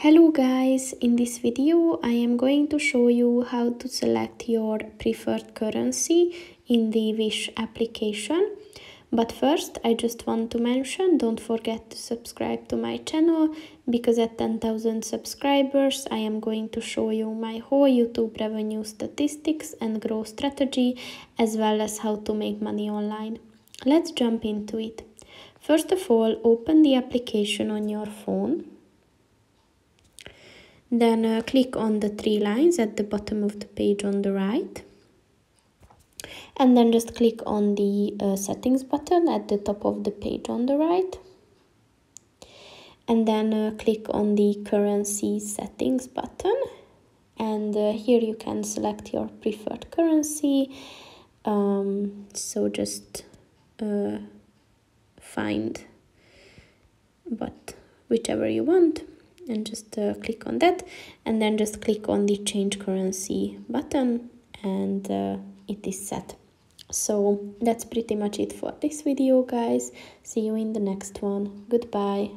Hello guys, in this video I am going to show you how to select your preferred currency in the Wish application. But first I just want to mention, don't forget to subscribe to my channel, because at 10,000 subscribers I am going to show you my whole YouTube revenue statistics and growth strategy, as well as how to make money online. Let's jump into it. First of all, open the application on your phone. Then click on the three lines at the bottom of the page on the right. And then just click on the settings button at the top of the page on the right. And then click on the currency settings button. And here you can select your preferred currency. So just find whichever you want. And just click on that, and then just click on the change currency button, and it is set. So that's pretty much it for this video, guys. See you in the next one. Goodbye.